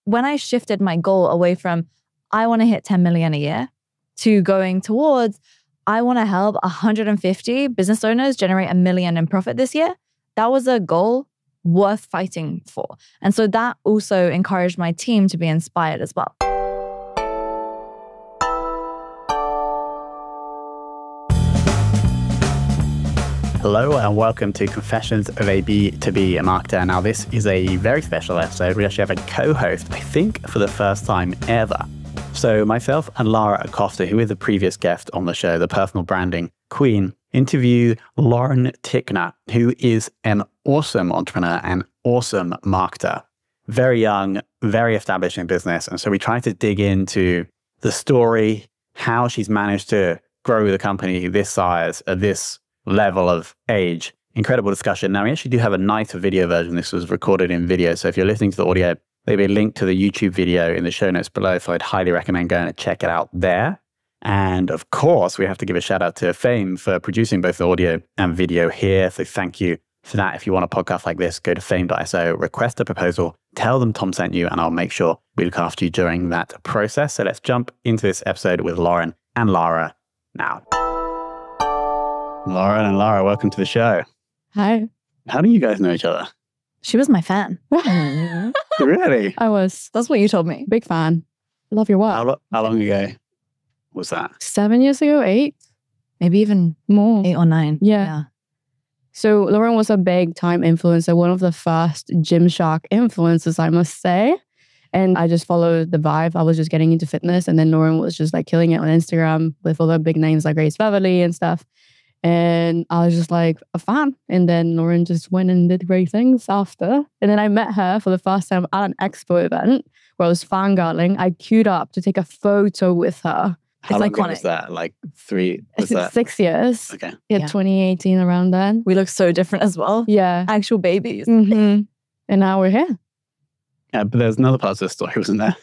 when I shifted my goal away from, I want to hit 10 million a year, to going towards, I want to help 150 business owners generate $1 million in profit this year, that was a goal worth fighting for. And so that also encouraged my team to be inspired as well. Hello and welcome to Confessions of a B2B Marketer. Now this is a very special episode. We actually have a co-host, I think for the first time ever. So myself and Lara Acosta, who is a previous guest on the show, the personal branding queen, interview Lauren Tickner, who is an awesome entrepreneur and awesome marketer. Very young, very established in business. And so we try to dig into the story, how she's managed to grow the company this size at this level of age. Incredible discussion. Now, we actually do have a nicer video version. This was recorded in video. So if you're listening to the audio, there'll be a link to the YouTube video in the show notes below. So I'd highly recommend going and check it out there. And of course, we have to give a shout out to Fame for producing both the audio and video here. So thank you for that. If you want a podcast like this, go to fame.so, request a proposal, tell them Tom sent you, and I'll make sure we look after you during that process. So let's jump into this episode with Lauren and Lara now. Lauren and Lara, welcome to the show. Hi. How do you guys know each other? She was my fan. Really? I was. That's what you told me. Big fan. Love your work. How long ago was that? 7 years ago, 8? Maybe even More. 8 or 9. Yeah. So Lauren was a big time influencer, one of the first Gymshark influencers, I must say. And I just followed the vibe. I was just getting into fitness. And then Lauren was just like killing it on Instagram with all the big names like Grace Beverly and stuff. And I was just like a fan. And then Lauren just went and did great things after. And then I met her for the first time at an expo event where I was fangirling. I queued up to take a photo with her. How long iconic. was that? Like 3? Was that? 6 years. Okay. Yeah, Yeah. 2018 around then. We look so different as well. Yeah. Actual babies. And now we're here. Yeah, but there's another part of the story, wasn't there?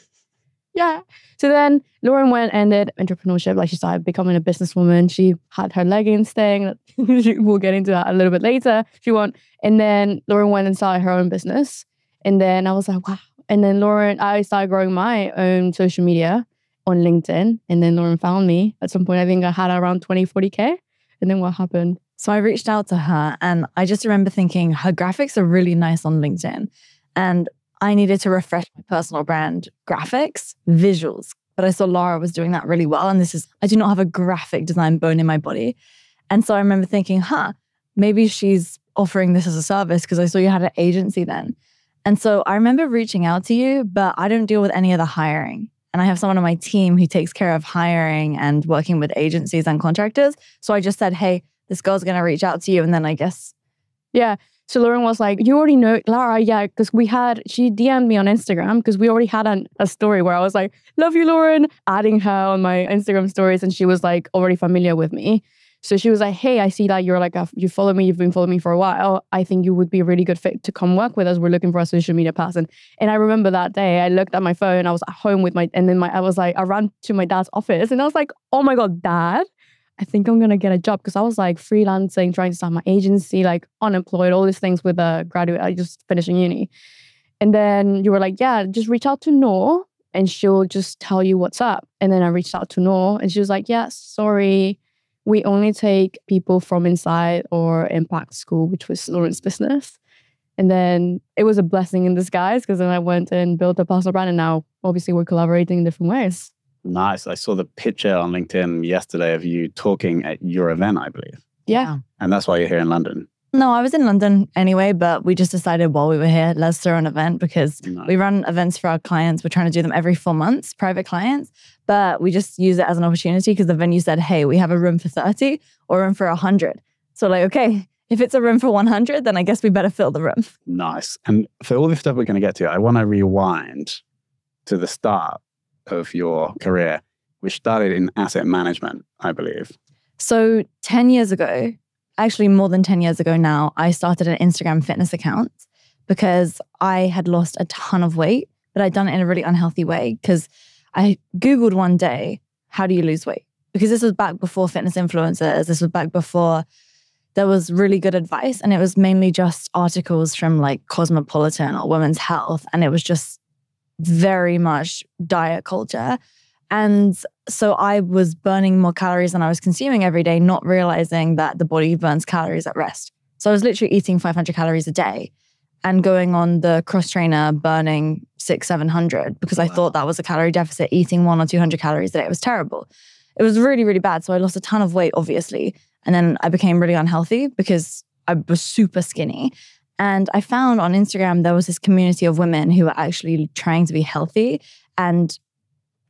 Yeah. So then Lauren went and did entrepreneurship. Like she started becoming a businesswoman. She had her leggings thing. We'll get into that a little bit later if you want. And then Lauren went and started her own business. And then I was like, wow. And then I started growing my own social media on LinkedIn. And then Lauren found me. At some point, I think I had around 20, 40K. And then what happened? So I reached out to her and I just remember thinking her graphics are really nice on LinkedIn. And I needed to refresh my personal brand graphics, visuals. But I saw Lara was doing that really well. And I do not have a graphic design bone in my body. And so I remember thinking, maybe she's offering this as a service because I saw you had an agency then. And so I remember reaching out to you, but I don't deal with any of the hiring. And I have someone on my team who takes care of hiring and working with agencies and contractors. So I just said, hey, this girl's going to reach out to you. And then I guess. Yeah. So Lauren was like, you already know Lara, yeah, because she DM'd me on Instagram because we already had a story where I was like, love you, Lauren, adding her on my Instagram stories. And she was like already familiar with me. So she was like, hey, I see that you're like, you follow me, you've been following me for a while. I think you would be a really good fit to come work with us. We're looking for a social media person. And I remember that day, I looked at my phone, I was at home I ran to my dad's office and I was like, oh my God, Dad, I think I'm going to get a job because I was like freelancing, trying to start my agency, like unemployed, all these things with a graduate. I just finishing uni. And then you were like, yeah, just reach out to Noor and she'll just tell you what's up. And then I reached out to Noor and she was like, yeah, sorry. We only take people from Inside or Impact School, which was Lauren's business. And then it was a blessing in disguise because then I went and built a personal brand and now obviously we're collaborating in different ways. Nice. I saw the picture on LinkedIn yesterday of you talking at your event, I believe. Yeah. And that's why you're here in London. No, I was in London anyway, but we just decided while we were here, let's throw an event because we run events for our clients. We're trying to do them every 4 months, private clients, but we just use it as an opportunity because the venue said, hey, we have a room for 30 or room for 100. So like, okay, if it's a room for 100, then I guess we better fill the room. Nice. And for all this stuff we're going to get to, I want to rewind to the start of your career, which started in asset management, I believe. So 10 years ago, actually more than 10 years ago now, I started an Instagram fitness account because I had lost a ton of weight, but I'd done it in a really unhealthy way because I Googled one day, how do you lose weight? Because this was back before fitness influencers. This was back before there was really good advice. And it was mainly just articles from like Cosmopolitan or Women's Health. And it was just very much diet culture. And so I was burning more calories than I was consuming every day, not realizing that the body burns calories at rest. So I was literally eating 500 calories a day and going on the cross trainer burning 600-700 because I thought that was a calorie deficit, eating 100 or 200 calories a day. It was terrible. It was really, really bad. So I lost a ton of weight, obviously. And then I became really unhealthy because I was super skinny. And I found on Instagram, there was this community of women who were actually trying to be healthy and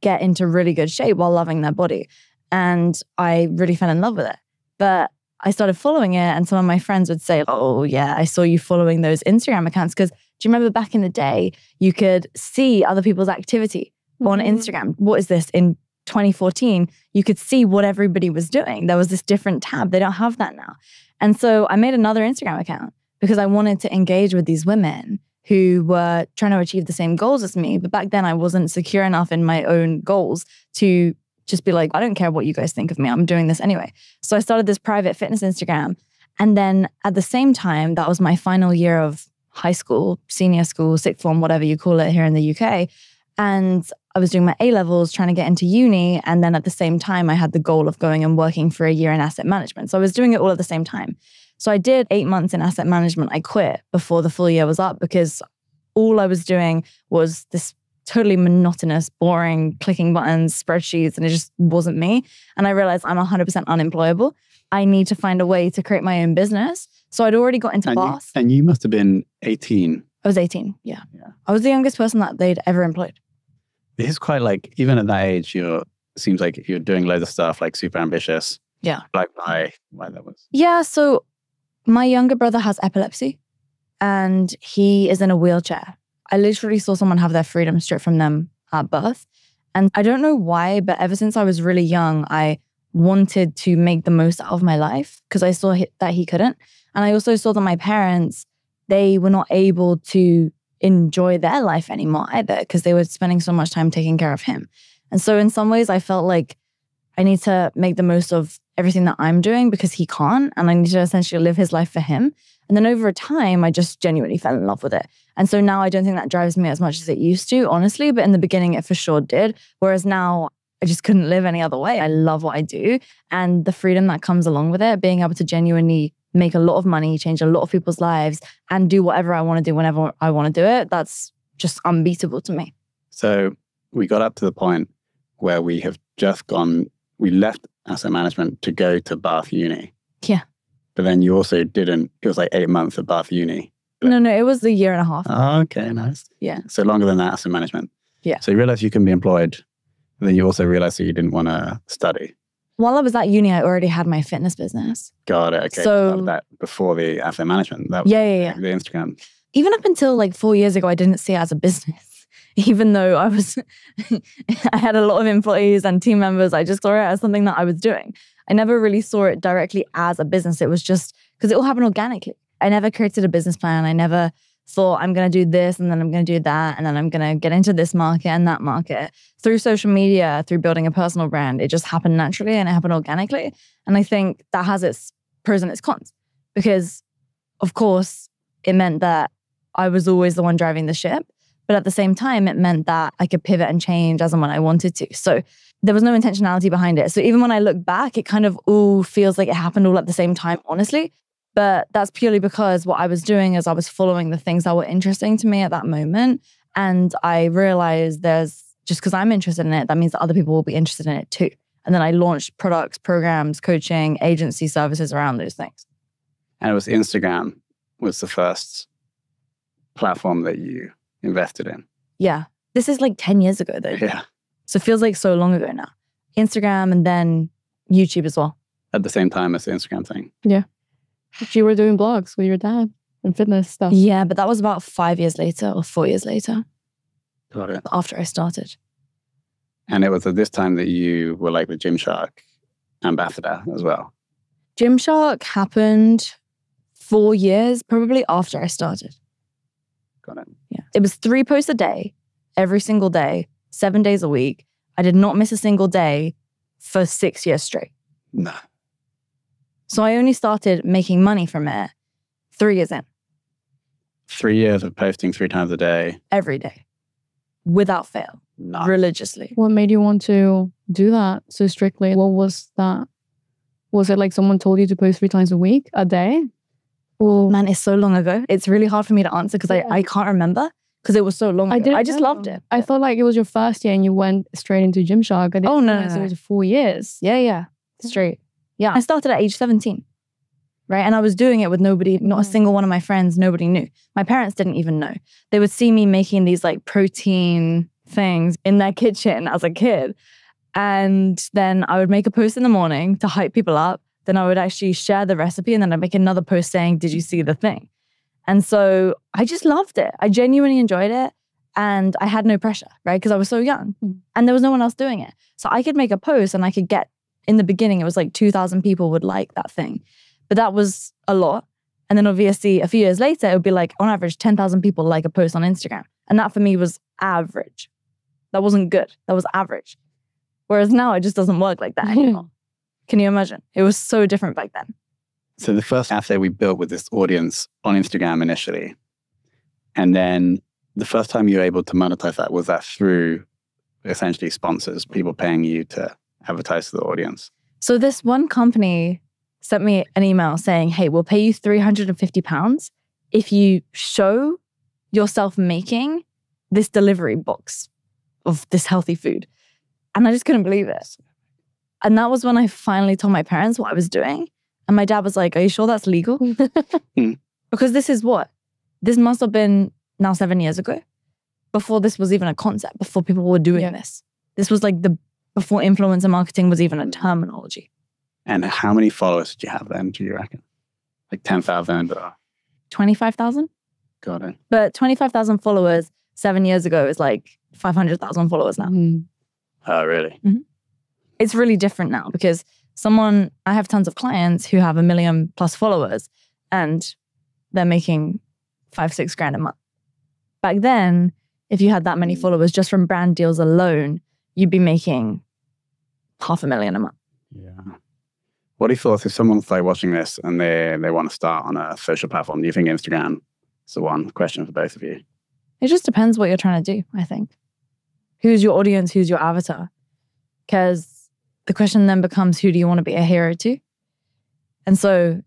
get into really good shape while loving their body. And I really fell in love with it. But I started following it, and some of my friends would say, oh yeah, I saw you following those Instagram accounts. Because do you remember back in the day, you could see other people's activity on Instagram? What is this? In 2014, you could see what everybody was doing. There was this different tab. They don't have that now. And so I made another Instagram account because I wanted to engage with these women who were trying to achieve the same goals as me. But back then I wasn't secure enough in my own goals to just be like, I don't care what you guys think of me. I'm doing this anyway. So I started this private fitness Instagram. And then at the same time, that was my final year of high school, senior school, sixth form, whatever you call it here in the UK. And I was doing my A-levels, trying to get into uni. And then at the same time, I had the goal of going and working for a year in asset management. So I was doing it all at the same time. So I did 8 months in asset management. I quit before the full year was up because all I was doing was this totally monotonous, boring, clicking buttons, spreadsheets, and it just wasn't me. And I realized I'm 100% unemployable. I need to find a way to create my own business. So I'd already got into Boss. And you must have been 18. I was 18, yeah. I was the youngest person that they'd ever employed. It is quite like, even at that age, seems like you're doing loads of stuff, like super ambitious. Yeah. Like why that was? Yeah, so my younger brother has epilepsy and he is in a wheelchair. I literally saw someone have their freedom stripped from them at birth. And I don't know why, but ever since I was really young, I wanted to make the most out of my life because I saw that he couldn't. And I also saw that my parents, they were not able to enjoy their life anymore either because they were spending so much time taking care of him. And so in some ways, I felt like I need to make the most of everything that I'm doing because he can't. And I need to essentially live his life for him. And then over time, I just genuinely fell in love with it. And so now I don't think that drives me as much as it used to, honestly. But in the beginning, it for sure did. Whereas now, I just couldn't live any other way. I love what I do. And the freedom that comes along with it, being able to genuinely make a lot of money, change a lot of people's lives, and do whatever I want to do whenever I want to do it, that's just unbeatable to me. So we got up to the point where we have just we left asset management to go to Bath Uni. Yeah. But then you also didn't, it was like 8 months at Bath Uni. No, it was a year and a half. Oh, okay, nice. Yeah. So longer than that, asset management. Yeah. So you realized you can be employed, and then you also realized that you didn't want to study. While I was at uni, I already had my fitness business. Got it. Okay. So that before the asset management. That was yeah. The Instagram. Even up until like 4 years ago, I didn't see it as a business. Even though I had a lot of employees and team members, I just saw it as something that I was doing. I never really saw it directly as a business. It was just because it all happened organically. I never created a business plan. I never thought I'm going to do this and then I'm going to do that and then I'm going to get into this market and that market. Through social media, through building a personal brand, it just happened naturally and it happened organically. And I think that has its pros and its cons because, of course, it meant that I was always the one driving the ship. But at the same time, it meant that I could pivot and change as and when I wanted to. So there was no intentionality behind it. So even when I look back, it kind of all feels like it happened all at the same time, honestly. But that's purely because what I was doing is I was following the things that were interesting to me at that moment. And I realized just because I'm interested in it, that means that other people will be interested in it too. And then I launched products, programs, coaching, agency services around those things. And it was Instagram was the first platform that you invested in. Yeah. This is like 10 years ago though. Yeah. So it feels like so long ago now. Instagram and then YouTube as well. At the same time as the Instagram thing. Yeah. You were doing blogs with your dad and fitness stuff. Yeah, but that was about 5 years later or 4 years later. Got it. After I started. And it was at this time that you were like the Gymshark ambassador as well. Gymshark happened 4 years, probably after I started. Got it. Yeah. It was 3 posts a day, every single day, 7 days a week. I did not miss a single day for 6 years straight. No. So I only started making money from it 3 years in. 3 years of posting 3 times a day. Every day. without fail, Nice. religiously. What made you want to do that so strictly? What was that? Was it like someone told you to post 3 times a day? Or Man, it's so long ago. It's really hard for me to answer because Yeah. I can't remember because it was so long ago. I just loved it. I thought like it was your first year and you went straight into Gymshark. I didn't Oh, no, realize no, it no. was 4 years. Yeah. Straight. Yeah. I started at age 17. Right. And I was doing it with nobody, not a single one of my friends, nobody knew. My parents didn't even know. They would see me making these like protein things in their kitchen as a kid. And then I would make a post in the morning to hype people up. Then I would actually share the recipe and then I'd make another post saying, did you see the thing? And so I just loved it. I genuinely enjoyed it. And I had no pressure, right? Because I was so young and there was no one else doing it. So I could make a post and I could get, in the beginning, it was like 2,000 people would like that thing. But that was a lot. And then obviously a few years later, it would be like on average, 10,000 people like a post on Instagram. And that for me was average. That wasn't good. That was average. Whereas now it just doesn't work like that anymore. Can you imagine? It was so different back then. So the first asset we built with this audience on Instagram initially. And then the first time you were able to monetize that, was that through essentially sponsors, people paying you to advertise to the audience? So this one company sent me an email saying, hey, we'll pay you £350 if you show yourself making this delivery box of this healthy food. And I just couldn't believe it. And that was when I finally told my parents what I was doing. And my dad was like, are you sure that's legal? Because this is what? This must have been now 7 years ago, before this was even a concept, before people were doing this. This was like before influencer marketing was even a terminology. And how many followers did you have then, do you reckon? Like 10,000 or? 25,000? Got it. But 25,000 followers 7 years ago is like 500,000 followers now. Oh, really? It's really different now because I have tons of clients who have 1 million plus followers and they're making 5-6 grand a month. Back then, if you had that many followers just from brand deals alone, you'd be making 500,000 a month. Yeah. What are your thoughts if someone's like watching this and they want to start on a social platform? Do you think Instagram is the one? Question for both of you. It just depends what you're trying to do, I think. Who's your audience? Who's your avatar? Because the question then becomes, who do you want to be a hero to? And so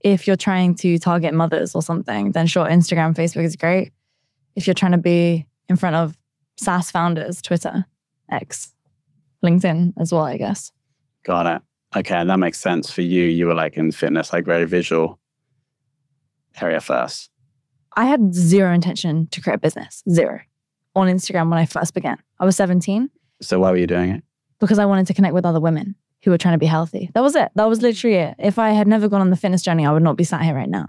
if you're trying to target mothers or something, then sure, Instagram, Facebook is great. If you're trying to be in front of SaaS founders, Twitter, X, LinkedIn as well, I guess. Got it. Okay, that makes sense for you. You were like in fitness, like very visual area first. I had zero intention to create a business, zero, on Instagram when I first began. I was 17. So why were you doing it? Because I wanted to connect with other women who were trying to be healthy. That was it. That was literally it. If I had never gone on the fitness journey, I would not be sat here right now.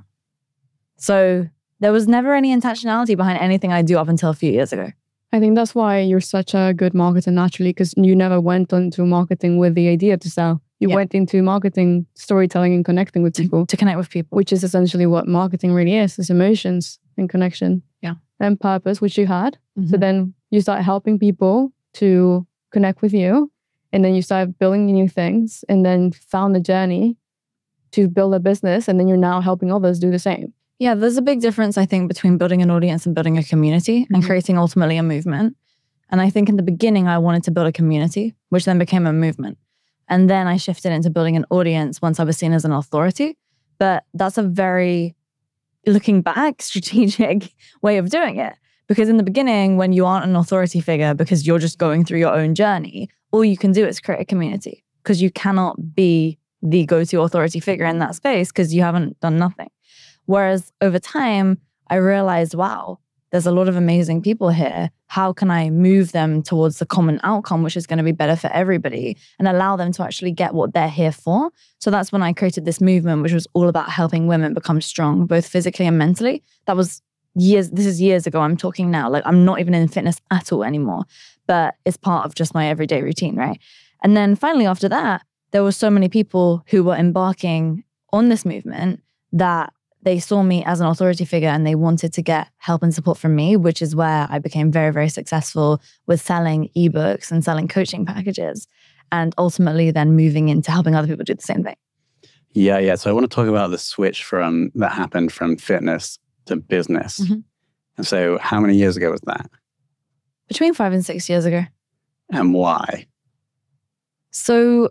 So there was never any intentionality behind anything I do up until a few years ago. I think that's why you're such a good marketer naturally, because you never went into marketing with the idea to sell. You went into marketing, storytelling, and connecting with people. To connect with people. Which is essentially what marketing really is emotions and connection. Yeah. And purpose, which you had. So then you start helping people to connect with you. And then you start building new things and then found the journey to build a business. And then you're now helping others do the same. Yeah, there's a big difference, I think, between building an audience and building a community and creating ultimately a movement. And I think in the beginning, I wanted to build a community, which then became a movement. And then I shifted into building an audience once I was seen as an authority. But that's a very, looking back, strategic way of doing it. Because in the beginning, when you aren't an authority figure, because you're just going through your own journey, all you can do is create a community because you cannot be the go-to authority figure in that space because you haven't done nothing. Whereas over time, I realized, wow, there's a lot of amazing people here. How can I move them towards the common outcome, which is going to be better for everybody and allow them to actually get what they're here for? So that's when I created this movement, which was all about helping women become strong, both physically and mentally. That was years. This is years ago. I'm talking now. Like I'm not even in fitness at all anymore, but it's part of just my everyday routine, right? And then finally after that, there were so many people who were embarking on this movement that they saw me as an authority figure and they wanted to get help and support from me, which is where I became very, very successful with selling ebooks and selling coaching packages and ultimately then moving into helping other people do the same thing. Yeah. So I want to talk about the switch that happened from fitness to business. And so how many years ago was that? Between 5 and 6 years ago. And why? So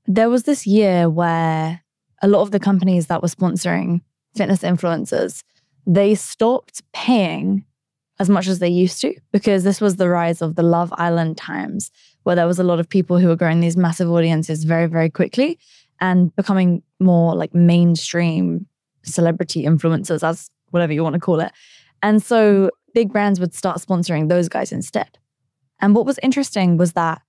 there was this year where a lot of the companies that were sponsoring fitness influencers, they stopped paying as much as they used to, because this was the rise of the Love Island times, where there was a lot of people who were growing these massive audiences very, very quickly and becoming more like mainstream celebrity influencers, as whatever you want to call it. And so big brands would start sponsoring those guys instead. And what was interesting was that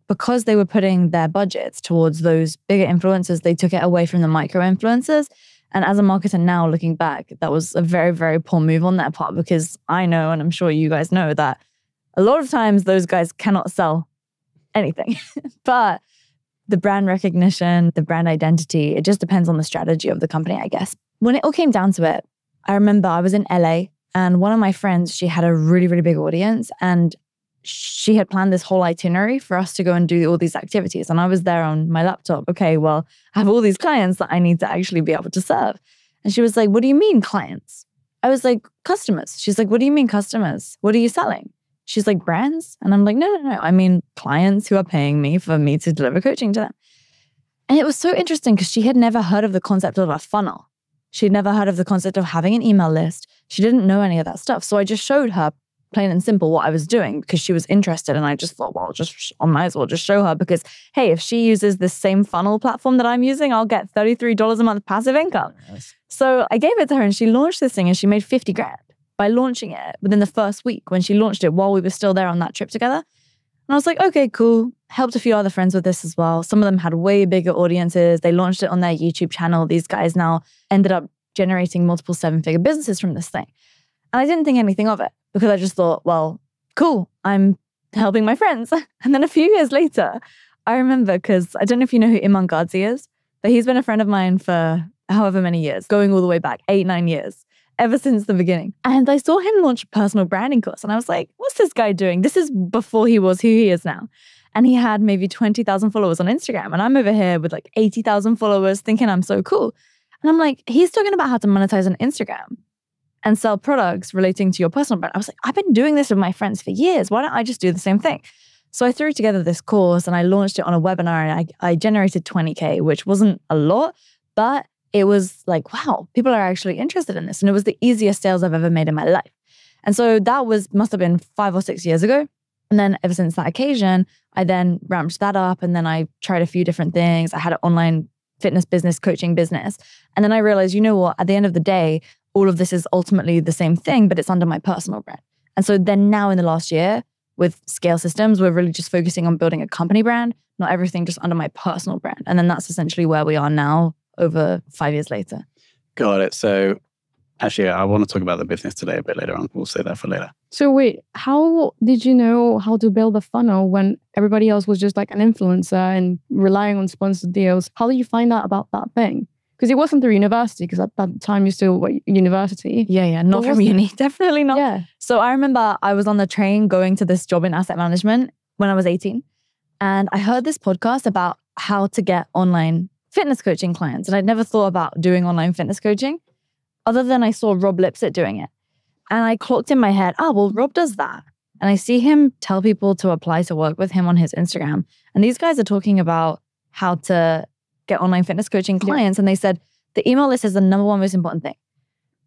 because they were putting their budgets towards those bigger influencers, they took it away from the micro influencers. And as a marketer now, looking back, that was a very, very poor move on their part, because I know, and I'm sure you guys know, that a lot of times those guys cannot sell anything. But the brand recognition, the brand identity, it just depends on the strategy of the company, I guess. When it all came down to it, I remember I was in LA and one of my friends, she had a really, really big audience, and she had planned this whole itinerary for us to go and do all these activities. And I was there on my laptop. Okay, well, I have all these clients that I need to actually be able to serve. And she was like, what do you mean clients? I was like, customers. She's like, what do you mean customers? What are you selling? She's like, brands? And I'm like, no. I mean clients who are paying me for me to deliver coaching to them. And it was so interesting because she had never heard of the concept of a funnel. She'd never heard of the concept of having an email list. She didn't know any of that stuff. So I just showed her plain and simple what I was doing because she was interested. And I just thought, well, I might as well just show her, because, hey, if she uses this same funnel platform that I'm using, I'll get $33 a month passive income. Yes. So I gave it to her and she launched this thing and she made 50 grand by launching it within the first week when she launched it while we were still there on that trip together. And I was like, okay, cool. Helped a few other friends with this as well. Some of them had way bigger audiences. They launched it on their YouTube channel. These guys now ended up generating multiple 7-figure businesses from this thing. And I didn't think anything of it because I just thought, well, cool, I'm helping my friends. And then a few years later, I remember, because I don't know if you know who Iman Gadzhi is, but he's been a friend of mine for however many years, going all the way back, 8-9 years, ever since the beginning. And I saw him launch a personal branding course. And I was like, what's this guy doing? This is before he was who he is now. And he had maybe 20,000 followers on Instagram. And I'm over here with like 80,000 followers thinking I'm so cool. And I'm like, he's talking about how to monetize on Instagram and sell products relating to your personal brand. I was like, I've been doing this with my friends for years. Why don't I just do the same thing? So I threw together this course and I launched it on a webinar, and I generated 20K, which wasn't a lot, but it was like, wow, people are actually interested in this. And it was the easiest sales I've ever made in my life. And so that must have been 5 or 6 years ago. And then ever since that occasion, I then ramped that up. And then I tried a few different things. I had an online fitness business, coaching business. And then I realized, you know what, at the end of the day, all of this is ultimately the same thing, but it's under my personal brand. And so then now in the last year with Scale Systems, we're really just focusing on building a company brand, not everything just under my personal brand. And then that's essentially where we are now over 5 years later. Got it. So actually, I want to talk about the business today a bit later on. We'll say that for later. So wait, how did you know how to build a funnel when everybody else was just like an influencer and relying on sponsored deals? How did you find out about that thing? Because it wasn't through university, because at that time you're still university. Yeah, not from uni. Definitely not. Yeah. So I remember I was on the train going to this job in asset management when I was 18. And I heard this podcast about how to get online fitness coaching clients. And I'd never thought about doing online fitness coaching other than I saw Rob Lipsett doing it. And I clocked in my head, well, Rob does that. And I see him tell people to apply to work with him on his Instagram. And these guys are talking about how to get online fitness coaching clients. Yeah. And they said, the email list is the number one most important thing.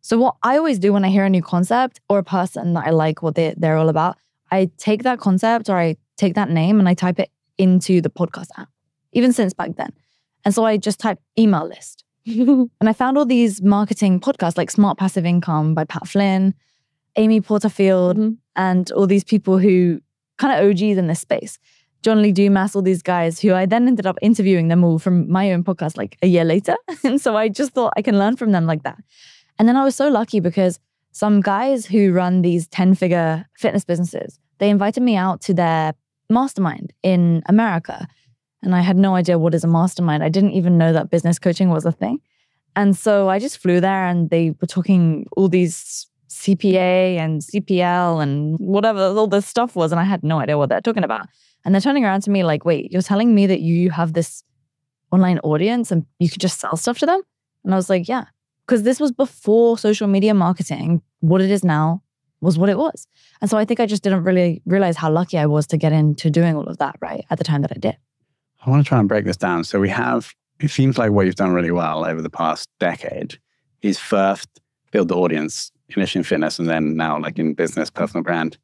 So what I always do when I hear a new concept or a person that I like what they're all about, I take that concept or I take that name and I type it into the podcast app, even since back then. And so I just type email list. And I found all these marketing podcasts like Smart Passive Income by Pat Flynn, Amy Porterfield, and all these people who kind of OGs in this space. John Lee Dumas, all these guys who I then ended up interviewing them all from my own podcast like a year later. And so I just thought I can learn from them like that. And then I was so lucky because some guys who run these 10-figure fitness businesses, they invited me out to their mastermind in America. And I had no idea what is a mastermind. I didn't even know that business coaching was a thing. And so I just flew there and they were talking all these CPA and CPL and whatever all this stuff was. And I had no idea what they're talking about. And they're turning around to me like, wait, you're telling me that you have this online audience and you could just sell stuff to them? And I was like, yeah. Because this was before social media marketing, what it is now. was what it was. And so I think I just didn't really realize how lucky I was to get into doing all of that, right, at the time that I did. I want to try and break this down. So it seems like what you've done really well over the past decade is first build the audience, initially in fitness, and then now like in business, personal brand.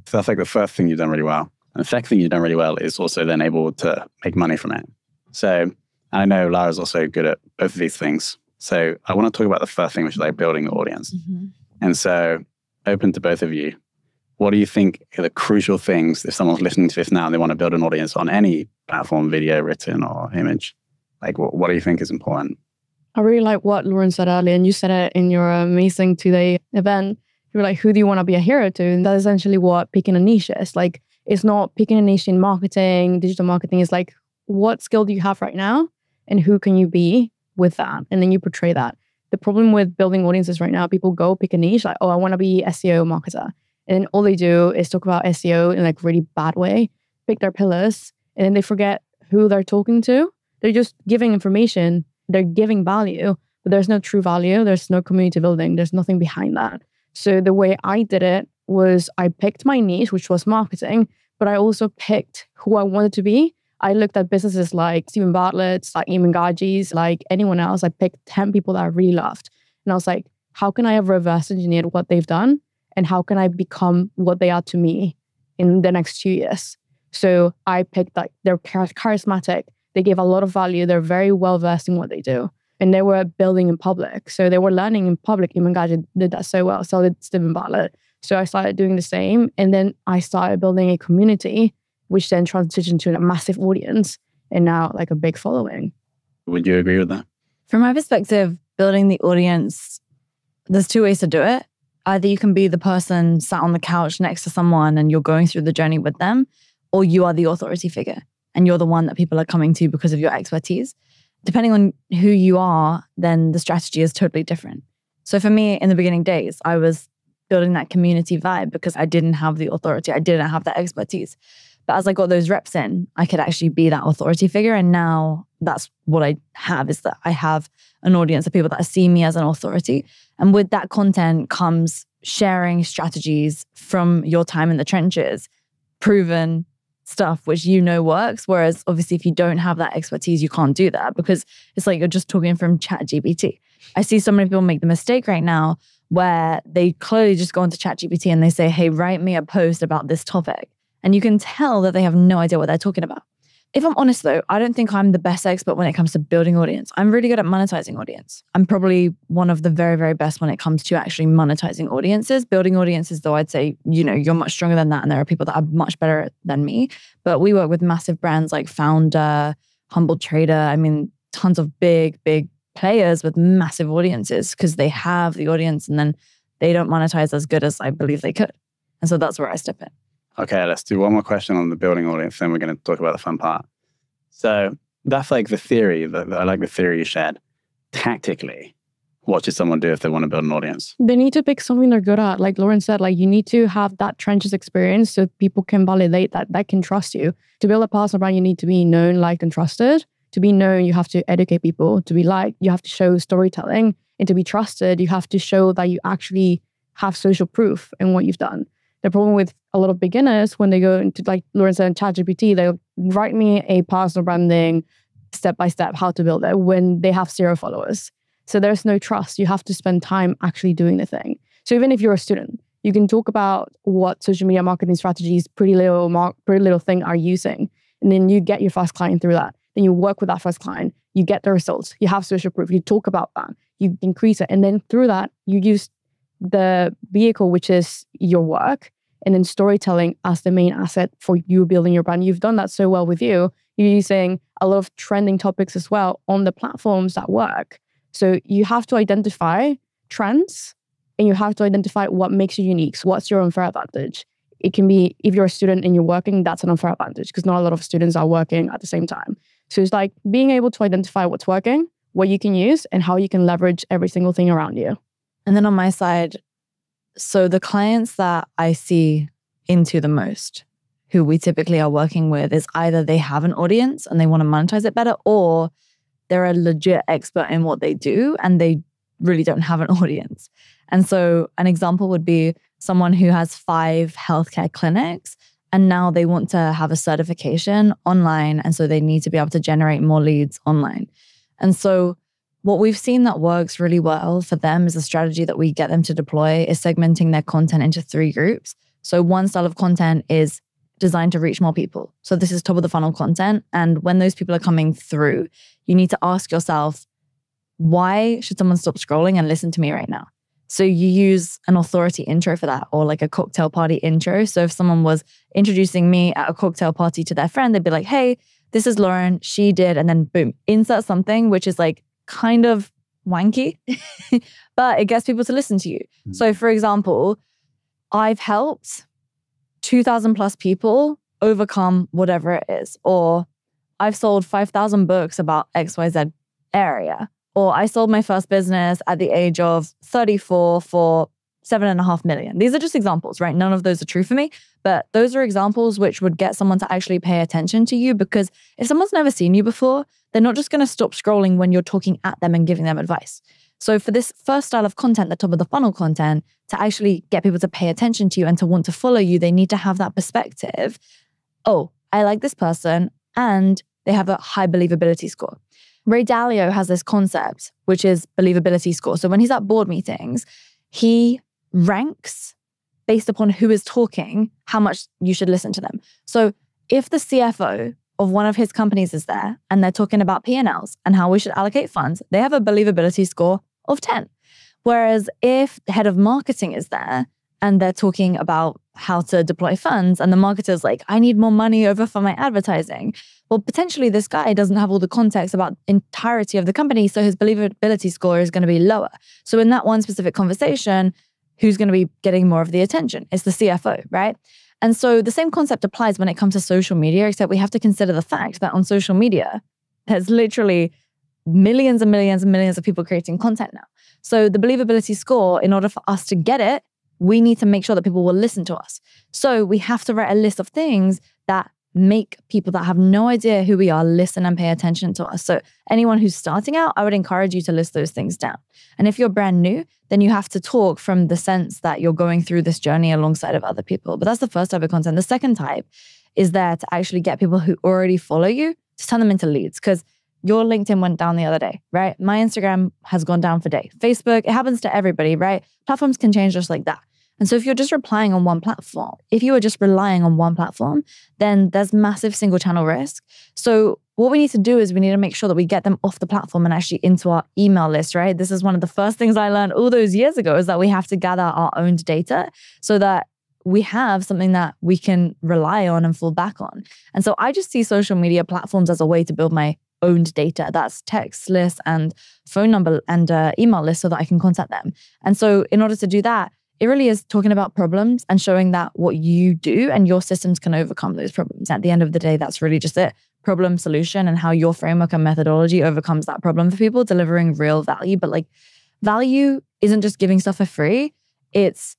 So that's like the first thing you've done really well. And the second thing you've done really well is also then able to make money from it. So I know Lara's also good at both of these things. So I want to talk about the first thing, which is like building the audience. Mm-hmm. And so open to both of you. What do you think are the crucial things if someone's listening to this now and they want to build an audience on any platform, video, written, or image? Like, what do you think is important? I really like what Lauren said earlier, and you said it in your amazing 2-day event. You were like, who do you want to be a hero to? And that's essentially what picking a niche is. Like, it's not picking a niche in marketing, digital marketing. It's like, what skill do you have right now? And who can you be with that? And then you portray that. The problem with building audiences right now, people go pick a niche, like, oh, I want to be SEO marketer. And then all they do is talk about SEO in like really bad way, pick their pillars, and then they forget who they're talking to. They're just giving information. They're giving value, but there's no true value. There's no community building. There's nothing behind that. So the way I did it was I picked my niche, which was marketing, but I also picked who I wanted to be. I looked at businesses like Stephen Bartlett's, like Eamon Gadzhi's, like anyone else. I picked 10 people that I really loved. And I was like, how can I have reverse engineered what they've done? And how can I become what they are to me in the next 2 years? So I picked like, they're charismatic. They give a lot of value. They're very well versed in what they do. And they were building in public. So they were learning in public. Eamon Gadzhi did that so well. So did Stephen Bartlett. So I started doing the same. And then I started building a community, which then transitioned to a massive audience and now like a big following. Would you agree with that? From my perspective, building the audience, there's two ways to do it. Either you can be the person sat on the couch next to someone and you're going through the journey with them, or you are the authority figure and you're the one that people are coming to because of your expertise. Depending on who you are, then the strategy is totally different. So for me, in the beginning days, I was building that community vibe because I didn't have the authority. I didn't have that expertise. But as I got those reps in, I could actually be that authority figure. And now that's what I have, is that I have an audience of people that see me as an authority. And with that content comes sharing strategies from your time in the trenches, proven stuff which you know works. Whereas obviously if you don't have that expertise, you can't do that because it's like you're just talking from ChatGPT. I see so many people make the mistake right now where they clearly just go into ChatGPT and they say, hey, write me a post about this topic. And you can tell that they have no idea what they're talking about. If I'm honest though, I don't think I'm the best expert when it comes to building audience. I'm really good at monetizing audience. I'm probably one of the very, very best when it comes to actually monetizing audiences. Building audiences though, I'd say, you're much stronger than that. And there are people that are much better than me. But we work with massive brands like Founder, Humble Trader. I mean, tons of big, big players with massive audiences because they have the audience and then they don't monetize as good as I believe they could. And so that's where I step in. Okay, let's do one more question on the building audience, then we're going to talk about the fun part. So that's like the theory. I like the theory you shared. Tactically, what should someone do if they want to build an audience? They need to pick something they're good at. Like Lauren said, like you need to have that trenches experience so people can validate that can trust you. To build a personal brand, you need to be known, liked, and trusted. To be known, you have to educate people. To be liked, you have to show storytelling. And to be trusted, you have to show that you actually have social proof in what you've done. The problem with a lot of beginners, when they go into, like Lauren said, ChatGPT, they'll write me a personal branding step-by-step how to build it when they have 0 followers. So there's no trust. You have to spend time actually doing the thing. So even if you're a student, you can talk about what social media marketing strategies Pretty Little Thing are using. And then you get your first client through that. Then you work with that first client. You get the results. You have social proof. You talk about that. You increase it. And then through that, you use the vehicle, which is your work, and then storytelling as the main asset for you building your brand. You've done that so well with you. You're using a lot of trending topics as well on the platforms that work. So you have to identify trends and you have to identify what makes you unique. So what's your unfair advantage? It can be, if you're a student and you're working, that's an unfair advantage because not a lot of students are working at the same time. So it's like being able to identify what's working, what you can use, and how you can leverage every single thing around you. And then on my side, so the clients that I see into the most, who we typically are working with, is either they have an audience and they want to monetize it better, or they're a legit expert in what they do and they really don't have an audience. And so an example would be someone who has 5 healthcare clinics and now they want to have a certification online. And so they need to be able to generate more leads online. And so what we've seen that works really well for them is a strategy that we get them to deploy is segmenting their content into 3 groups. So one style of content is designed to reach more people. So this is top of the funnel content. And when those people are coming through, you need to ask yourself, why should someone stop scrolling and listen to me right now? So you use an authority intro for that, or like a cocktail party intro. So if someone was introducing me at a cocktail party to their friend, they'd be like, hey, this is Lauren, she did, and then boom, insert something, which is like kind of wanky, but it gets people to listen to you. So for example, I've helped 2,000 plus people overcome whatever it is, or I've sold 5,000 books about XYZ area, or I sold my first business at the age of 34 for 7.5 million. These are just examples, right? None of those are true for me, but those are examples which would get someone to actually pay attention to you, because if someone's never seen you before, they're not just going to stop scrolling when you're talking at them and giving them advice. So for this first style of content, the top of the funnel content, to actually get people to pay attention to you and to want to follow you, they need to have that perspective. Oh, I like this person and they have a high believability score. Ray Dalio has this concept, which is believability score. So when he's at board meetings, he ranks based upon who is talking, how much you should listen to them. So if the CFO of one of his companies is there and they're talking about P&Ls and how we should allocate funds, they have a believability score of 10. Whereas if the head of marketing is there and they're talking about how to deploy funds and the marketer's like, I need more money over for my advertising. Well, potentially this guy doesn't have all the context about entirety of the company, so his believability score is going to be lower. So in that one specific conversation, who's going to be getting more of the attention? It's the CFO, right? And so the same concept applies when it comes to social media, except we have to consider the fact that on social media, there's literally millions and millions and millions of people creating content now. So the believability score, in order for us to get it, we need to make sure that people will listen to us. So we have to write a list of things that make people that have no idea who we are listen and pay attention to us. So anyone who's starting out, I would encourage you to list those things down. And if you're brand new, then you have to talk from the sense that you're going through this journey alongside of other people. But that's the first type of content. The second type is there to actually get people who already follow you to turn them into leads. Because your LinkedIn went down the other day, right? My Instagram has gone down for days. Facebook, it happens to everybody, right? Platforms can change just like that. And so if you're just relying on one platform, then there's massive single channel risk. So what we need to do is we need to make sure that we get them off the platform and actually into our email list, right? This is one of the first things I learned all those years ago, is that we have to gather our own data so that we have something that we can rely on and fall back on. And so I just see social media platforms as a way to build my owned data. That's text list and phone number and email list so that I can contact them. And so in order to do that, it really is talking about problems and showing that what you do and your systems can overcome those problems. At the end of the day, that's really just it. Problem, solution, and how your framework and methodology overcomes that problem for people, delivering real value. But like, value isn't just giving stuff for free. It's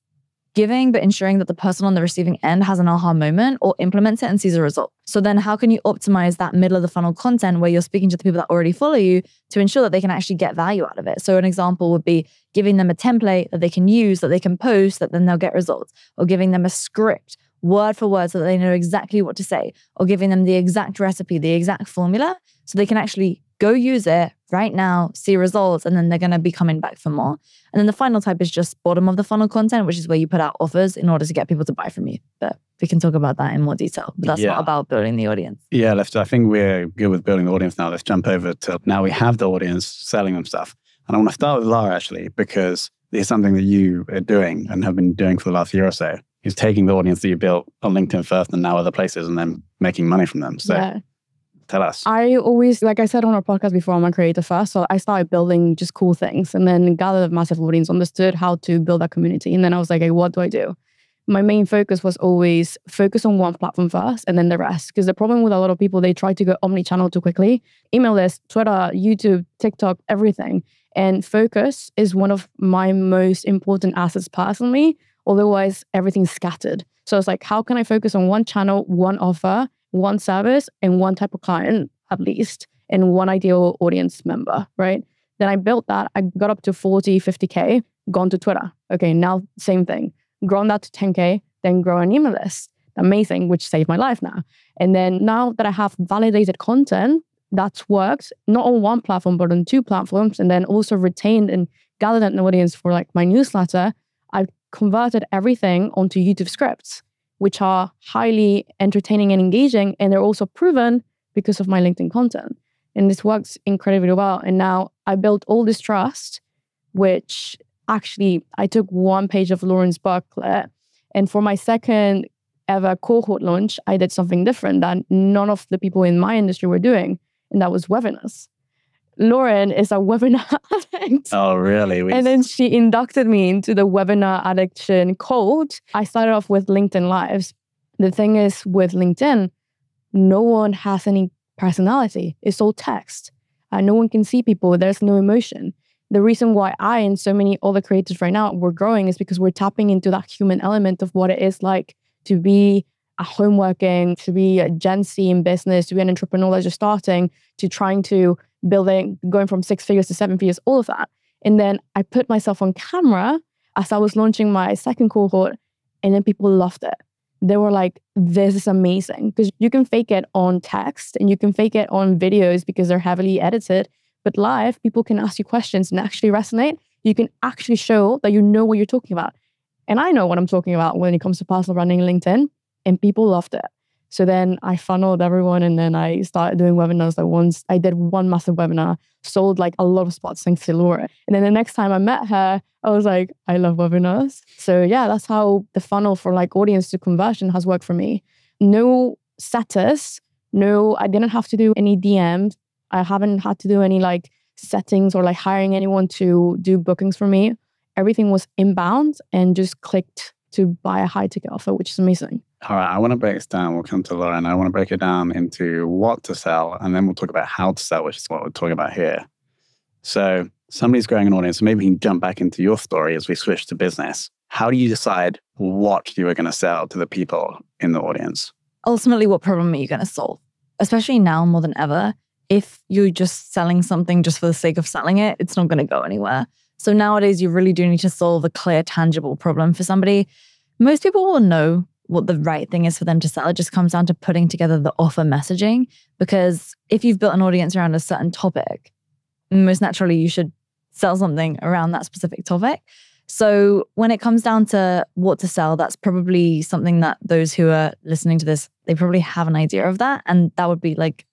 giving, but ensuring that the person on the receiving end has an aha moment or implements it and sees a result. So then how can you optimize that middle of the funnel content where you're speaking to the people that already follow you to ensure that they can actually get value out of it? So an example would be giving them a template that they can use, that they can post, that then they'll get results, or giving them a script word for word so that they know exactly what to say, or giving them the exact recipe, the exact formula, so they can actually go use it right now, see results, and then they're going to be coming back for more. And then the final type is just bottom of the funnel content, which is where you put out offers in order to get people to buy from you. But we can talk about that in more detail. But that's not about building the audience. Yeah, I think we're good with building the audience now. Let's jump over to now we have the audience, selling them stuff. And I want to start with Lara, actually, because it's something that you are doing and have been doing for the last year or so, is taking the audience that you built on LinkedIn first and now other places and then making money from them. So tell us. I always, like I said on our podcast before, I'm a creator first. So I started building just cool things and then gathered a massive audience, understood how to build that community. And then I was like, hey, what do I do? My main focus was always focus on one platform first and then the rest. Because the problem with a lot of people, they try to go omni-channel too quickly. Email list, Twitter, YouTube, TikTok, everything. And focus is one of my most important assets personally. Otherwise, everything's scattered. So it's like, how can I focus on one channel, one offer, one service, and one type of client, at least, and one ideal audience member, right? Then I built that. I got up to 40, 50K. gone to Twitter. Okay, now same thing. Grown that to 10K, then grow an email list. Amazing, which saved my life now. And then now that I have validated content that's worked, not on one platform, but on 2 platforms, and then also retained and gathered an audience for like my newsletter, I've converted everything onto YouTube scripts, which are highly entertaining and engaging. And they're also proven because of my LinkedIn content. And this works incredibly well. And now I built all this trust, which actually I took 1 page of Lauren's booklet. And for my second ever cohort launch, I did something different that none of the people in my industry were doing. And that was webinars. Lauren is a webinar addict. Oh, really? And then she inducted me into the webinar addiction cult. I started off with LinkedIn Lives. The thing is with LinkedIn, no one has any personality. It's all text. No one can see people. There's no emotion. The reason why I and so many other creators right now we're growing is because we're tapping into that human element of what it is like to be a home working, to be a Gen Z in business, to be an entrepreneur that's just starting, to trying to going from 6 figures to 7 figures, all of that. And then I put myself on camera as I was launching my second cohort, and then people loved it. They were like, this is amazing. Because you can fake it on text and you can fake it on videos because they're heavily edited. But live, people can ask you questions and actually resonate. You can actually show that you know what you're talking about. And I know what I'm talking about when it comes to personal branding and LinkedIn, and people loved it. So then I funneled everyone, and then I started doing webinars. I did 1 massive webinar, sold like a lot of spots thanks to Laura. And then the next time I met her, I was like, I love webinars. So yeah, that's how the funnel for like audience to conversion has worked for me. No setters, I didn't have to do any DMs. I haven't had to do any like settings or like hiring anyone to do bookings for me. Everything was inbound and just clicked to buy a high ticket offer, which is amazing. All right, I want to break this down. We'll come to Lauren. I want to break it down into what to sell, and then we'll talk about how to sell, which is what we're talking about here. So somebody's growing an audience, so maybe we can jump back into your story as we switch to business. How do you decide what you are going to sell to the people in the audience? Ultimately, what problem are you going to solve? Especially now more than ever, if you're just selling something just for the sake of selling it, it's not going to go anywhere. So nowadays, you really do need to solve a clear, tangible problem for somebody. Most people will know what the right thing is for them to sell. It just comes down to putting together the offer messaging. Because if you've built an audience around a certain topic, most naturally, you should sell something around that specific topic. So when it comes down to what to sell, that's probably something that those who are listening to this, they probably have an idea of that. And that would be like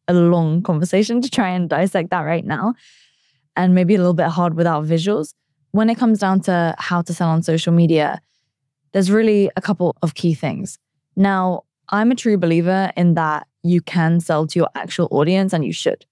a long conversation to try and dissect that right now. And maybe a little bit hard without visuals. When it comes down to how to sell on social media, there's really a couple of key things. Now, I'm a true believer in that you can sell to your actual audience, and you should.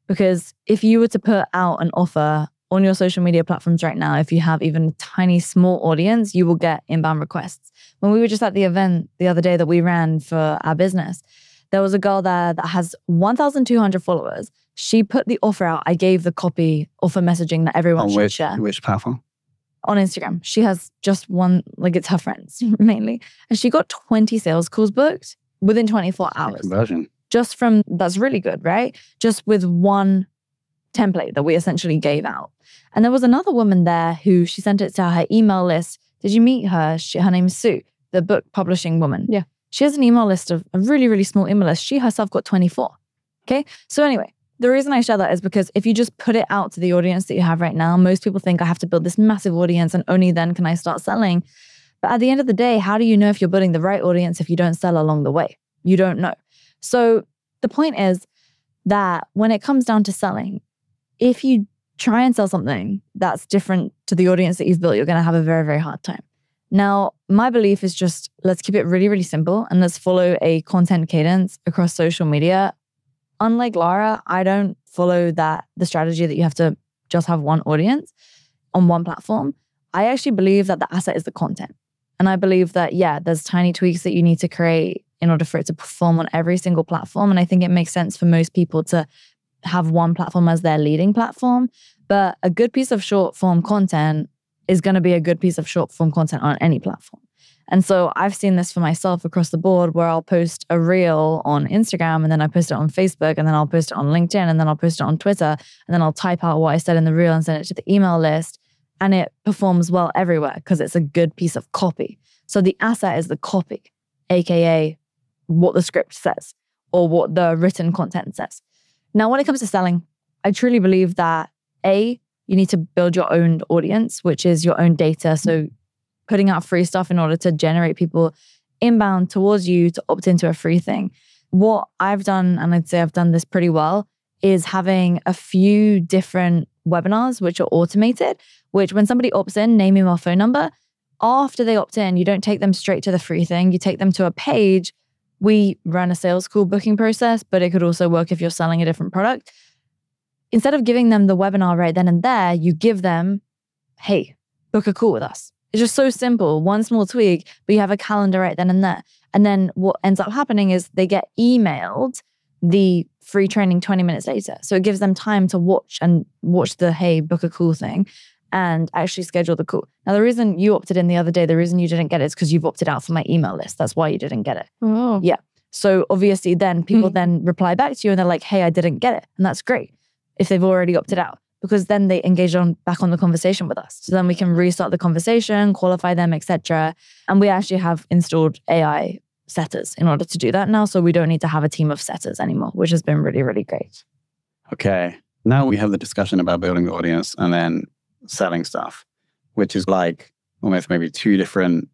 Because if you were to put out an offer on your social media platforms right now, if you have even a tiny small audience, you will get inbound requests. When we were just at the event the other day that we ran for our business, there was a girl there that has 1,200 followers. She put the offer out. I gave the copy offer messaging that everyone should share. Which platform? On Instagram. She has just one, like it's her friends mainly. And she got 20 sales calls booked within 24 hours. Conversion. Just from, that's really good, right? Just with one template that we essentially gave out. And there was another woman there who she sent it to her email list. Did you meet her? Her name is Sue, the book publishing woman. Yeah. She has an email list of a really, really small email list. She herself got 24. Okay. So anyway, the reason I share that is because if you just put it out to the audience that you have right now, most people think I have to build this massive audience and only then can I start selling. But at the end of the day, how do you know if you're building the right audience if you don't sell along the way? You don't know. So the point is that when it comes down to selling, if you try and sell something that's different to the audience that you've built, you're going to have a very, very hard time. Now, my belief is just let's keep it really, really simple and let's follow a content cadence across social media. Unlike Lara, I don't follow the strategy that you have to just have one audience on one platform. I actually believe that the asset is the content. And I believe that, yeah, there's tiny tweaks that you need to create in order for it to perform on every single platform. And I think it makes sense for most people to have one platform as their leading platform. But a good piece of short form content is going to be a good piece of short form content on any platform. And so I've seen this for myself across the board where I'll post a reel on Instagram and then I post it on Facebook and then I'll post it on LinkedIn and then I'll post it on Twitter and then I'll type out what I said in the reel and send it to the email list. and it performs well everywhere because it's a good piece of copy. So the asset is the copy, aka what the script says or what the written content says. Now, when it comes to selling, I truly believe that A, you need to build your own audience, which is your own data. So putting out free stuff in order to generate people inbound towards you to opt into a free thing. What I've done, and I'd say I've done this pretty well, is having a few different webinars which are automated, which when somebody opts in, name, email, phone number, after they opt in, you don't take them straight to the free thing. You take them to a page. We run a sales call booking process, but it could also work if you're selling a different product. Instead of giving them the webinar right then and there, you give them, hey, book a call with us. It's just so simple, one small tweak, but you have a calendar right then and there. And then what ends up happening is they get emailed the free training 20 minutes later. So it gives them time to watch the, hey, book a call thing and actually schedule the call. Now, the reason you opted in the other day, the reason you didn't get it is because you've opted out for my email list. That's why you didn't get it. Oh. Yeah. So obviously then people then reply back to you and they're like, hey, I didn't get it. And that's great if they've already opted out, because then they engage back on the conversation with us. So then we can restart the conversation, qualify them, etc. And we actually have installed AI setters in order to do that now. So we don't need to have a team of setters anymore, which has been really, really great. Okay. Now we have the discussion about building the audience and then selling stuff, which is like almost maybe two different.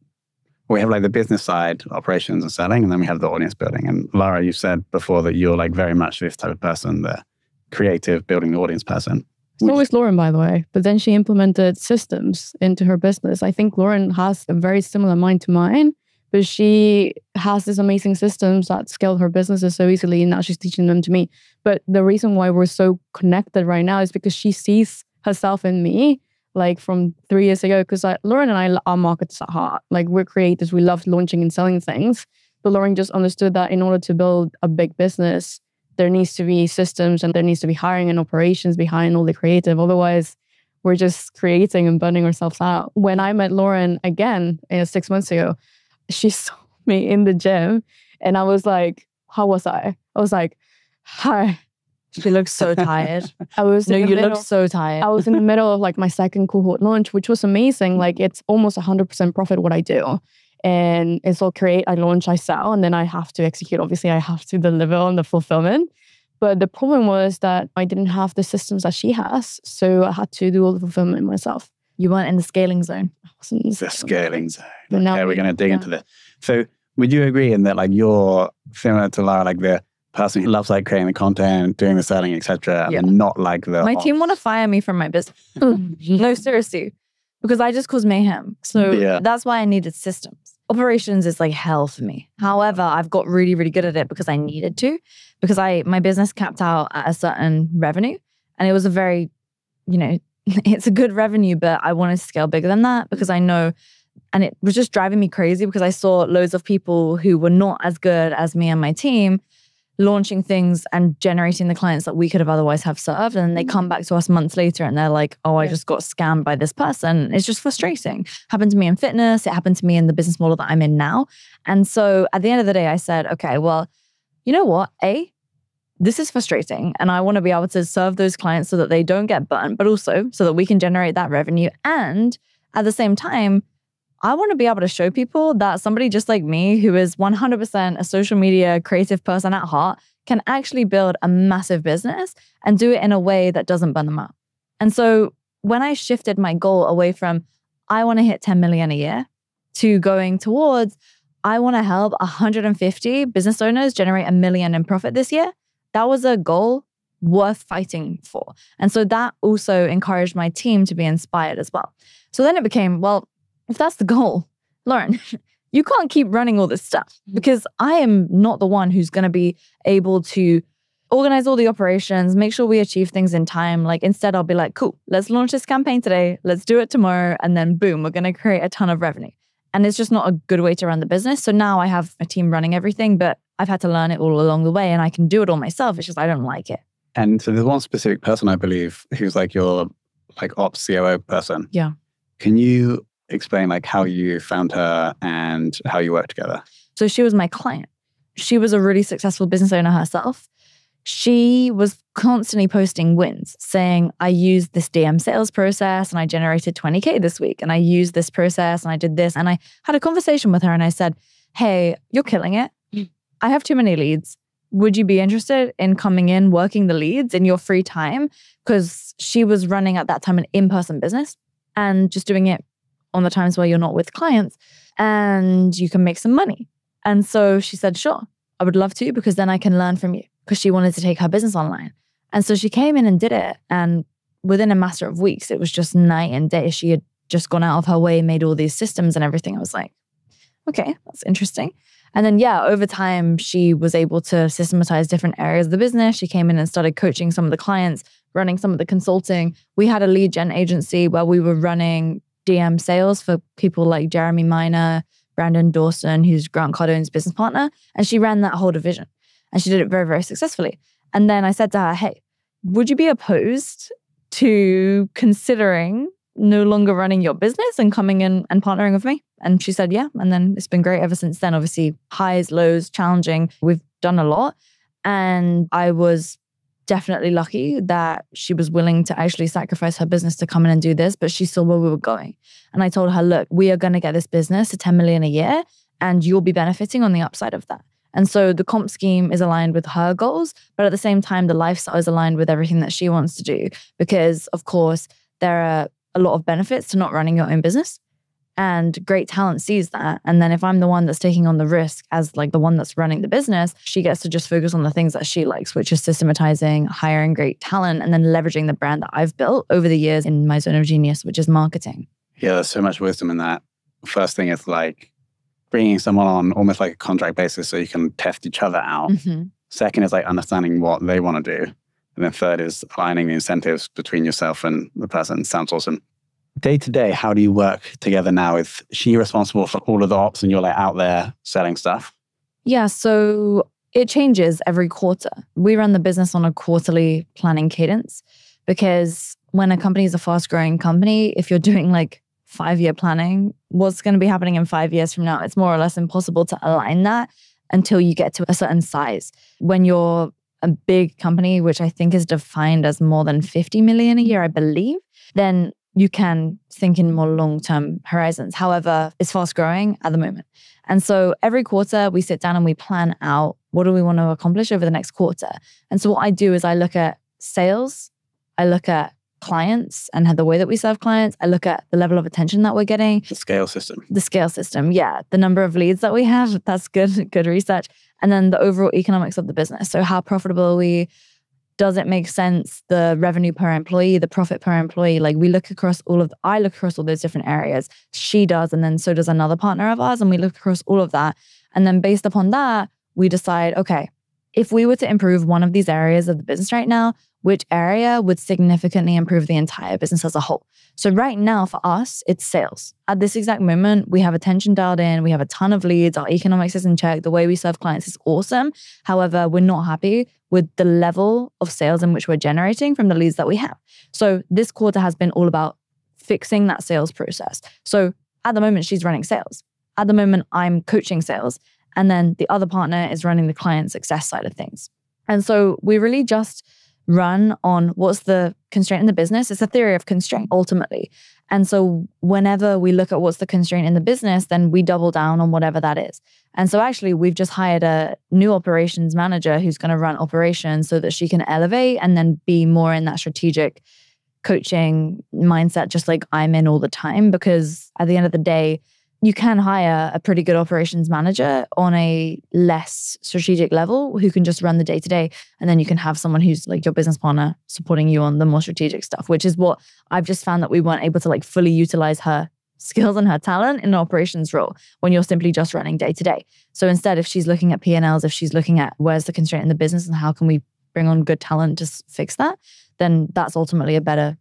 We have like the business side, operations and selling, and then we have the audience building. And Lara, you said before that you're like very much this type of person, the creative building the audience person. It's always Lauren, by the way. But then she implemented systems into her business. I think Lauren has a very similar mind to mine, but she has these amazing systems that scale her businesses so easily. And now she's teaching them to me. But the reason why we're so connected right now is because she sees herself in me, like from 3 years ago. Because Lauren and I are marketers at heart. Like we're creators. We love launching and selling things. But Lauren just understood that in order to build a big business, there needs to be systems and there needs to be hiring and operations behind all the creative. Otherwise, we're just creating and burning ourselves out. When I met Lauren again 6 months ago, she saw me in the gym and I was like, how was I? I was like, hi. She looks so tired. You look so tired. I was in the middle of like my second cohort launch, which was amazing. Like it's almost 100% profit what I do. And it's all create, I launch, I sell, and then I have to execute. Obviously, I have to deliver on the fulfillment. But the problem was that I didn't have the systems that she has. So I had to do all the fulfillment myself. You weren't in the scaling zone. The scaling zone. But now we're going to dig into this. So would you agree in that like you're similar to Lara, like the person who loves like creating the content, doing the selling, etc., and not like the My team want to fire me from my business. No, seriously. Because I just cause mayhem. So that's why I needed systems. Operations is like hell for me. However, I've got really, really good at it because I needed to. Because my business capped out at a certain revenue. And it was a very, it's a good revenue, but I wanted to scale bigger than that because I know, and it was just driving me crazy because I saw loads of people who were not as good as me and my team launching things and generating the clients that we could have otherwise have served. And then they come back to us months later and they're like, oh, I just got scammed by this person. It's just frustrating. Happened to me in fitness. It happened to me in the business model that I'm in now. And so at the end of the day, I said, okay, well, you know what? This is frustrating. And I want to be able to serve those clients so that they don't get burnt, but also so that we can generate that revenue. And at the same time, I want to be able to show people that somebody just like me, who is 100% a social media creative person at heart, can actually build a massive business and do it in a way that doesn't burn them out. And so when I shifted my goal away from, I want to hit 10 million a year, to going towards, I want to help 150 business owners generate $1 million in profit this year, that was a goal worth fighting for. And so that also encouraged my team to be inspired as well. So then it became, well, if that's the goal, Lauren, you can't keep running all this stuff because I am not the one who's going to be able to organize all the operations, make sure we achieve things in time. Like instead, I'll be like, cool, let's launch this campaign today. Let's do it tomorrow. And then boom, we're going to create a ton of revenue. And it's just not a good way to run the business. So now I have a team running everything, but I've had to learn it all along the way and I can do it all myself. It's just I don't like it. And so there's one specific person, I believe, who's like your like ops COO person. Yeah. Can you explain like how you found her and how you work together? So she was my client. She was a really successful business owner herself. she was constantly posting wins saying, I used this DM sales process and I generated 20K this week. And I used this process and I did this. And I had a conversation with her and I said, hey, you're killing it. I have too many leads. Would you be interested in coming in, working the leads in your free time? Because she was running at that time an in-person business and just doing it on the times where you're not with clients and you can make some money. And so she said, sure, I would love to, because then I can learn from you, because she wanted to take her business online. And so she came in and did it. And within a matter of weeks, it was just night and day. She had just gone out of her way, made all these systems and everything. I was like, okay, that's interesting. And then, over time, she was able to systematize different areas of the business. She came in and started coaching some of the clients, running some of the consulting. We had a lead gen agency where we were running DM sales for people like Jeremy Minor, Brandon Dawson, who's Grant Cardone's business partner. And she ran that whole division. And she did it very, very successfully. And then I said to her, hey, would you be opposed to considering no longer running your business and coming in and partnering with me? And she said, yeah. And then it's been great ever since then. Obviously, highs, lows, challenging. We've done a lot. And I was definitely lucky that she was willing to actually sacrifice her business to come in and do this, but she saw where we were going. And I told her, look, we are going to get this business to 10 million a year and you'll be benefiting on the upside of that. And so the comp scheme is aligned with her goals, but at the same time, the lifestyle is aligned with everything that she wants to do. Because of course, there are a lot of benefits to not running your own business. And great talent sees that. And then if I'm the one that's taking on the risk as like the one that's running the business, she gets to just focus on the things that she likes, which is systematizing, hiring great talent, and then leveraging the brand that I've built over the years in my zone of genius, which is marketing. Yeah, there's so much wisdom in that. First thing is like bringing someone on almost like a contract basis so you can test each other out. Mm-hmm. Second is like understanding what they want to do. And then third is aligning the incentives between yourself and the person. Sounds awesome. Day to day, how do you work together now? Is she responsible for all of the ops and you're like out there selling stuff? Yeah, so it changes every quarter. We run the business on a quarterly planning cadence because when a company is a fast growing company, if you're doing like 5-year planning, what's going to be happening in 5 years from now? It's more or less impossible to align that until you get to a certain size. When you're a big company, which I think is defined as more than 50 million a year, I believe, then you can think in more long-term horizons. However, it's fast growing at the moment. And so every quarter we sit down and we plan out what do we want to accomplish over the next quarter. And so what I do is I look at sales, I look at clients and the way that we serve clients. I look at the level of attention that we're getting. The scale system. The scale system, yeah. The number of leads that we have, that's good research. And then the overall economics of the business. So how profitable are we? Does it make sense? The revenue per employee, the profit per employee, like I look across all those different areas. She does, and then so does another partner of ours. And we look across all of that. And then based upon that, we decide, okay, if we were to improve one of these areas of the business right now, which area would significantly improve the entire business as a whole? So right now for us, it's sales. At this exact moment, we have attention dialed in. We have a ton of leads. Our economics is in check. The way we serve clients is awesome. However, we're not happy with the level of sales in which we're generating from the leads that we have. So this quarter has been all about fixing that sales process. So at the moment, she's running sales. At the moment, I'm coaching sales. And then the other partner is running the client success side of things. And so we really just run on what's the constraint in the business. It's a theory of constraint ultimately. And so whenever we look at what's the constraint in the business, then we double down on whatever that is. And so actually we've just hired a new operations manager who's going to run operations so that she can elevate and then be more in that strategic coaching mindset, just like I'm in all the time. Because at the end of the day, you can hire a pretty good operations manager on a less strategic level who can just run the day-to-day. And then you can have someone who's like your business partner supporting you on the more strategic stuff, which is what I've just found that we weren't able to like fully utilize her skills and her talent in an operations role when you're simply just running day-to-day. So instead, if she's looking at P&Ls, if she's looking at where's the constraint in the business and how can we bring on good talent to fix that, then that's ultimately a better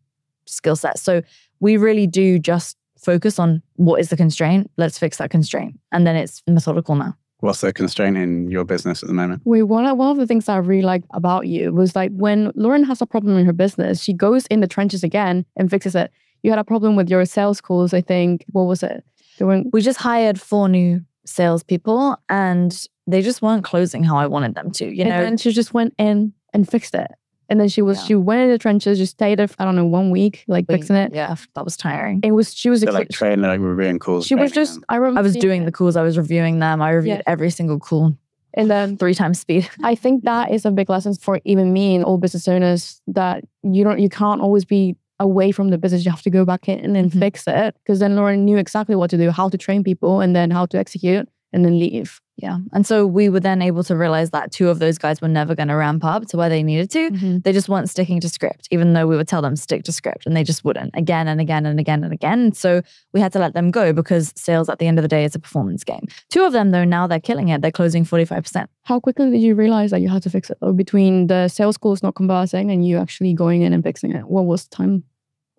skill set. So we really do just focus on what is the constraint. Let's fix that constraint. And then it's methodical now. What's the constraint in your business at the moment? Wait, one of the things that I really liked about you was like when Lauren has a problem in her business, she goes in the trenches again and fixes it. You had a problem with your sales calls, I think. What was it? We just hired 4 new salespeople and they just weren't closing how I wanted them to, you know? And she just went in and fixed it. And then she went in the trenches, just stayed there, I don't know, 1 week, like fixing it. Yeah, that was tiring. She was like training, like reviewing calls. She was just, I remember. I was doing the calls, I was reviewing them. I reviewed every single call. And then 3 times speed. I think that is a big lesson for even me and all business owners, that you can't always be away from the business. You have to go back in and fix it. Because then Lauren knew exactly what to do, how to train people, and then how to execute, and then leave. Yeah. And so we were then able to realize that 2 of those guys were never going to ramp up to where they needed to. They just weren't sticking to script, even though we would tell them stick to script, and they just wouldn't, again and again and again and again. So we had to let them go, because sales at the end of the day is a performance game. 2 of them, though, now they're killing it. They're closing 45%. How quickly did you realize that you had to fix it, though, between the sales calls not converting and you actually going in and fixing it? What was the time?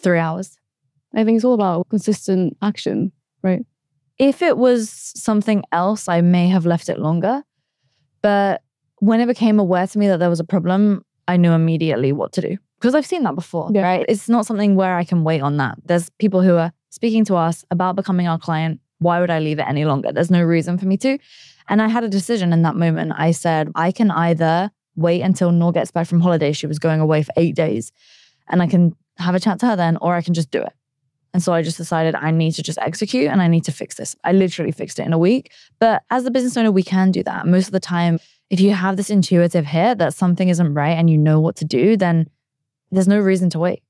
3 hours. I think it's all about consistent action, right? If it was something else, I may have left it longer. But when it became aware to me that there was a problem, I knew immediately what to do. Because I've seen that before, right? It's not something where I can wait on that. There's people who are speaking to us about becoming our client. Why would I leave it any longer? There's no reason for me to. And I had a decision in that moment. I said, I can either wait until Noor gets back from holiday. She was going away for 8 days. And I can have a chat to her then, or I can just do it. And so I just decided I need to just execute and I need to fix this. I literally fixed it in a week. But as a business owner, we can do that. Most of the time, if you have this intuitive hit that something isn't right and you know what to do, then there's no reason to wait.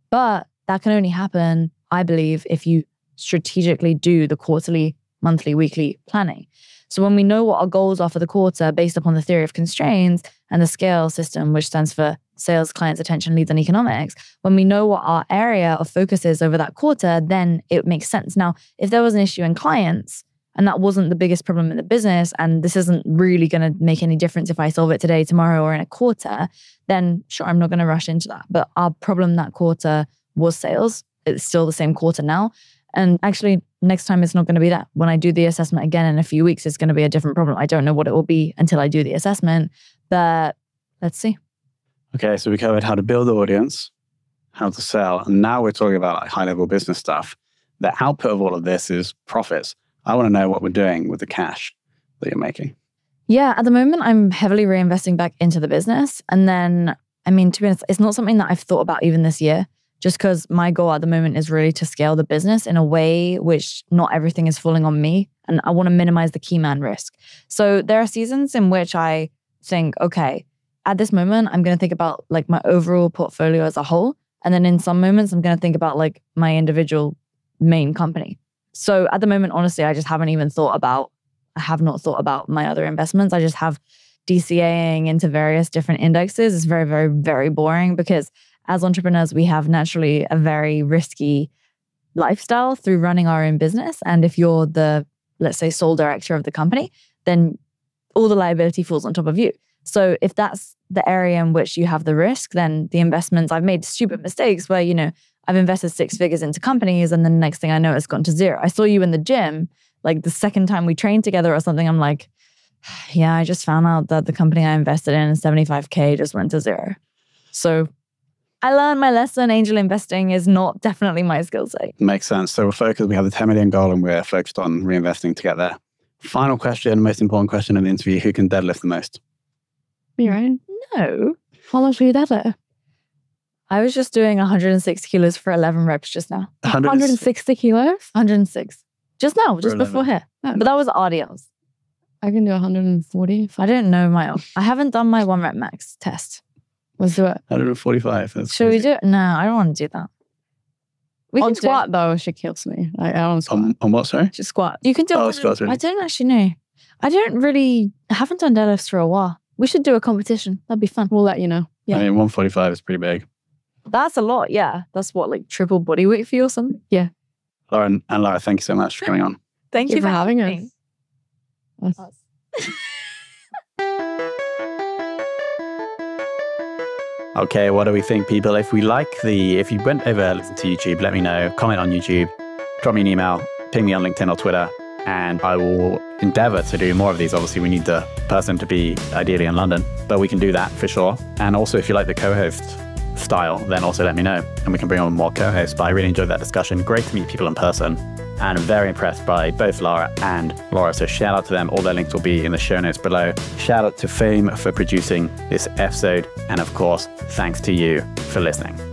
But that can only happen, I believe, if you strategically do the quarterly, monthly, weekly planning. So when we know what our goals are for the quarter based upon the theory of constraints and the scale system, which stands for sales, clients, attention, leads, and economics, when we know what our area of focus is over that quarter, then it makes sense. Now, if there was an issue in clients and that wasn't the biggest problem in the business, and this isn't really going to make any difference if I solve it today, tomorrow, or in a quarter, then sure, I'm not going to rush into that. But our problem that quarter was sales. It's still the same quarter now. And actually, next time it's not going to be that. When I do the assessment again in a few weeks, it's going to be a different problem. I don't know what it will be until I do the assessment, but let's see. Okay, so we covered how to build the audience, how to sell, and now we're talking about like high-level business stuff. The output of all of this is profits. I want to know what we're doing with the cash that you're making. Yeah, at the moment, I'm heavily reinvesting back into the business. And then, I mean, to be honest, it's not something that I've thought about even this year, just because my goal at the moment is really to scale the business in a way which not everything is falling on me. And I want to minimize the key man risk. So there are seasons in which I think, okay, at this moment, I'm going to think about like my overall portfolio as a whole. And then in some moments, I'm going to think about like my individual main company. So at the moment, honestly, I just haven't even thought about, I have not thought about my other investments. I just have DCAing into various different indexes. It's very, very, very boring because as entrepreneurs, we have naturally a very risky lifestyle through running our own business. And if you're the, let's say, sole director of the company, then all the liability falls on top of you. So if that's the area in which you have the risk, then the investments, I've made stupid mistakes where, you know, I've invested 6 figures into companies and then the next thing I know, it's gone to 0. I saw you in the gym, like the second time we trained together or something, I'm like, yeah, I just found out that the company I invested in 75K just went to 0. So I learned my lesson. Angel investing is not definitely my skill set. Makes sense. So we're focused, we have the 10 million goal and we're focused on reinvesting to get there. Final question, most important question in the interview, who can deadlift the most? Me, right? No. How much were you deadlift? I was just doing 106 kilos for 11 reps just now. 160 kilos? 106. Just now, just 11. before here. But that was RDLs. I can do 140. I don't know I haven't done my 1 rep max test. Let's do it. 145. That's Should we do it? No, I don't want to do that. We on can squat though, she kills me. I don't squat. On what, sorry? Just squat. You can do it. Squats, really? I don't actually know. I haven't done deadlifts for a while. We should do a competition. That'd be fun. We'll let you know. Yeah. I mean, 145 is pretty big. That's a lot, yeah. That's what, like triple body weight for you or something? Yeah. Lauren and Lara, thank you so much for coming on. Thank you for having us. Okay, what do we think, people? If you went over, listen to YouTube, let me know, comment on YouTube, drop me an email, ping me on LinkedIn or Twitter, and I will endeavor to do more of these. Obviously, we need the person to be ideally in London, but we can do that for sure. And also, if you like the co-host style, then also let me know, and we can bring on more co-hosts. But I really enjoyed that discussion. Great to meet people in person. and very impressed by both Lara and Laura. So shout out to them. All their links will be in the show notes below. Shout out to Fame for producing this episode. And of course, thanks to you for listening.